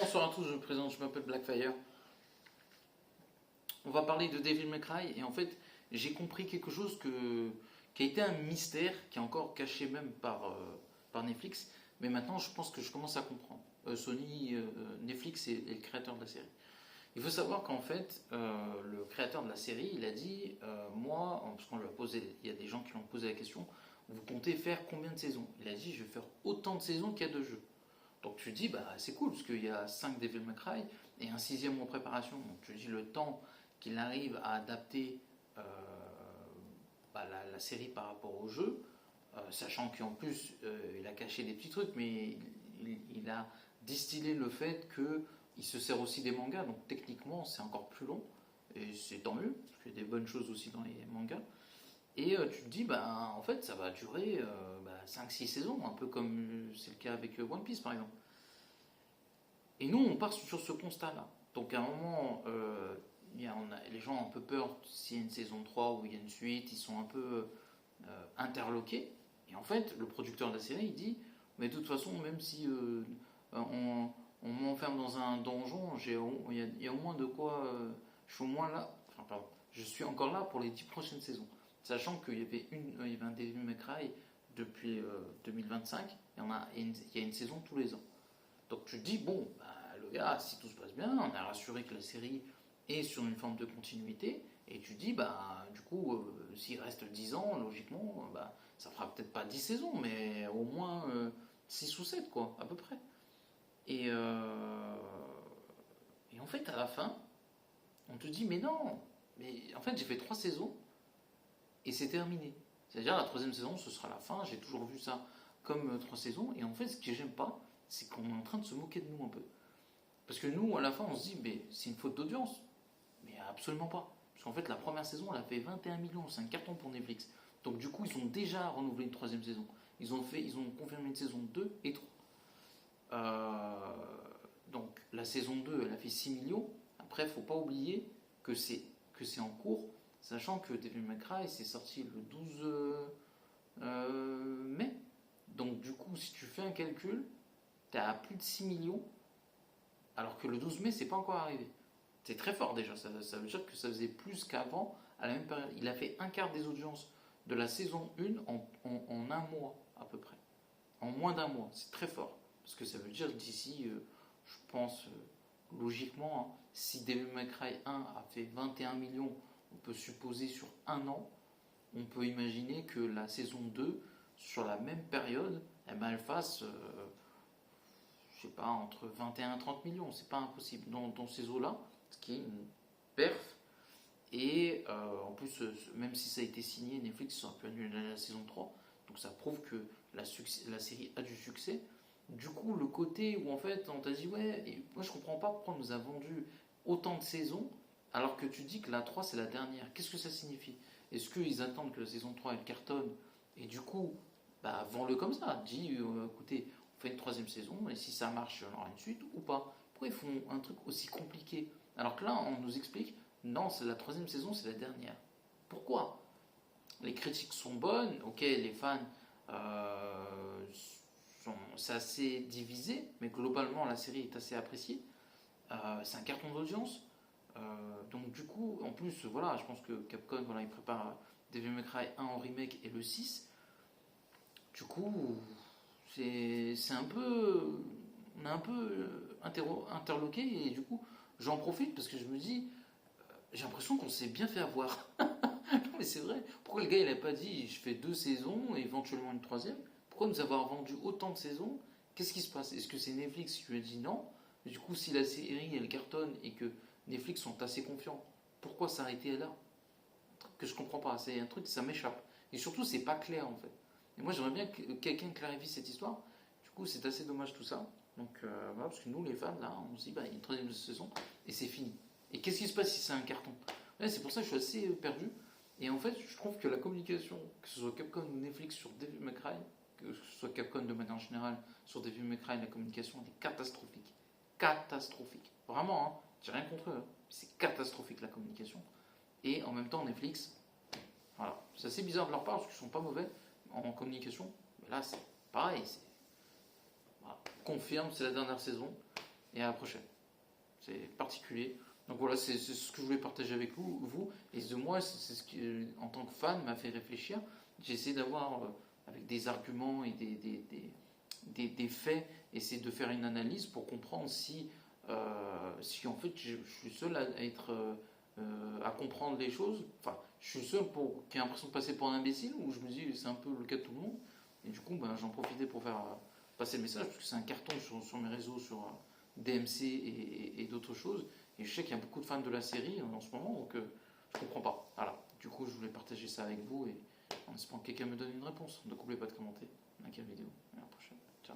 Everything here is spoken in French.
Bonsoir à tous, je me présente, je m'appelle Blackfire. On va parler de Devil May Cry et en fait j'ai compris quelque chose qui a été un mystère, qui est encore caché même par Netflix, mais maintenant je pense que je commence à comprendre. Netflix est le créateur de la série. Il faut savoir qu'en fait le créateur de la série il a dit moi, parce qu'on lui a posé, il y a des gens qui lui ont posé la question, vous comptez faire combien de saisons? Il a dit je vais faire autant de saisons qu'il y a de jeux. Donc tu te dis, bah, c'est cool, parce qu'il y a 5 Devil May Cry et un sixième en préparation. Donc tu te dis, le temps qu'il arrive à adapter la série par rapport au jeu, sachant qu'en plus, il a caché des petits trucs, mais il a distillé le fait qu'il se sert aussi des mangas, donc techniquement, c'est encore plus long. Et c'est tant mieux, parce qu'il y a des bonnes choses aussi dans les mangas. Et tu te dis, bah, en fait, ça va durer 5-6 saisons, un peu comme c'est le cas avec One Piece par exemple. Et nous, on part sur ce constat-là. Donc à un moment, les gens ont un peu peur s'il y a une saison 3 ou il y a une suite, ils sont un peu interloqués. Et en fait, le producteur de la série, il dit, mais de toute façon, même si on m'enferme dans un donjon, il y a au moins de quoi... je suis au moins là, enfin pardon, je suis encore là pour les 10 prochaines saisons. Sachant qu'il y avait un Devil May Cry depuis 2025, il y a une saison tous les ans. Donc tu te dis, bon, bah, le gars, si tout se passe bien, on a rassuré que la série est sur une forme de continuité, et tu te dis, bah, du coup, s'il reste 10 ans, logiquement, bah, ça fera peut-être pas 10 saisons, mais au moins 6 ou 7 quoi, à peu près. Et, euh, et en fait, à la fin, on te dit, mais non, mais en fait, j'ai fait 3 saisons, et c'est terminé. C'est-à-dire, la troisième saison, ce sera la fin, j'ai toujours vu ça comme 3 saisons, et en fait, ce que j'aime pas, c'est qu'on est en train de se moquer de nous un peu. Parce que nous, à la fin, on se dit, mais c'est une faute d'audience. Mais absolument pas. Parce qu'en fait, la première saison, elle a fait 21 millions, c'est un carton pour Netflix. Donc du coup, ils ont déjà renouvelé une troisième saison. Ils ont confirmé une saison 2 et 3. Donc la saison 2, elle a fait 6 millions. Après, il ne faut pas oublier que c'est en cours, sachant que Devil May Cry, c'est sorti le 12 mai. Donc du coup, si tu fais un calcul, tu as plus de 6 millions, alors que le 12 mai, c'est pas encore arrivé. C'est très fort déjà, ça veut dire que ça faisait plus qu'avant, à la même période. Il a fait un quart des audiences de la saison 1 en un mois, à peu près. En moins d'un mois, c'est très fort. Parce que ça veut dire d'ici, je pense, logiquement, hein, si Devil May Cry 1 a fait 21 millions, on peut supposer sur un an, on peut imaginer que la saison 2, sur la même période, eh ben, elle fasse je sais pas, entre 21 et 30 millions, c'est pas impossible dans ces eaux-là, ce qui est une perf. Et en plus, même si ça a été signé, Netflix aurait pu annuler la saison 3, donc ça prouve que la série a du succès. Du coup, le côté où en fait on t'a dit, ouais, et moi je comprends pas pourquoi on nous a vendu autant de saisons, alors que tu dis que la 3 c'est la dernière. Qu'est-ce que ça signifie? Est-ce qu'ils attendent que la saison 3 elle cartonne et du coup, bah, vends-le comme ça. Dis, écoutez, on fait une troisième saison et si ça marche, on aura une suite ou pas. Pourquoi ils font un truc aussi compliqué? Alors que là, on nous explique, non, c'est la troisième saison, c'est la dernière. Pourquoi? Les critiques sont bonnes, ok, les fans c'est assez divisé, mais globalement la série est assez appréciée. C'est un carton d'audience. Donc du coup, en plus, voilà, je pense que Capcom, voilà, il prépare Devil May Cry 1 en remake et le 6. Du coup, c'est un peu, on est un peu interloqué et du coup, j'en profite parce que je me dis, j'ai l'impression qu'on s'est bien fait avoir. Non mais c'est vrai. Pourquoi le gars il a pas dit je fais 2 saisons et éventuellement une troisième? Pourquoi nous avoir vendu autant de saisons? Qu'est-ce qui se passe? Est-ce que c'est Netflix qui lui a dit non? Du coup, si la série elle cartonne et que Netflix sont assez confiants, pourquoi s'arrêter là? Un truc que je comprends pas. C'est un truc ça m'échappe. Et surtout, c'est pas clair en fait. Et moi, j'aimerais bien que quelqu'un clarifie cette histoire. Du coup, c'est assez dommage tout ça. Donc voilà, parce que nous, les fans, là, on se dit, bah, il y a une troisième saison et c'est fini. Et qu'est-ce qui se passe si c'est un carton? Ouais, c'est pour ça que je suis assez perdu. Et en fait, je trouve que la communication, que ce soit Capcom ou Netflix sur Devil May Cry, que ce soit Capcom de manière générale sur Devil May Cry, la communication elle est catastrophique. Catastrophique. Vraiment, hein, j'ai rien contre eux, hein, c'est catastrophique la communication. Et en même temps, Netflix, voilà. C'est assez bizarre de leur part parce qu'ils sont pas mauvais en communication. Mais là, c'est pareil. Voilà. Confirme, c'est la dernière saison. et à la prochaine. C'est particulier. Donc voilà, c'est ce que je voulais partager avec vous. Et de moi, c'est ce qui, en tant que fan, m'a fait réfléchir. J'ai essayé d'avoir, avec des arguments et des faits, essayer de faire une analyse pour comprendre si en fait je suis seul à être à comprendre les choses. Enfin, je suis seul qui a l'impression de passer pour un imbécile, ou je me dis c'est un peu le cas de tout le monde. Et du coup, ben, j'en profitais pour faire passer le message, parce que c'est un carton sur mes réseaux, sur DMC et d'autres choses. Et je sais qu'il y a beaucoup de fans de la série en ce moment, donc je comprends pas. Voilà. Du coup, je voulais partager ça avec vous et en espérant que quelqu'un me donne une réponse. Donc n'oubliez pas de commenter, liker la vidéo. Et à la prochaine. Ciao.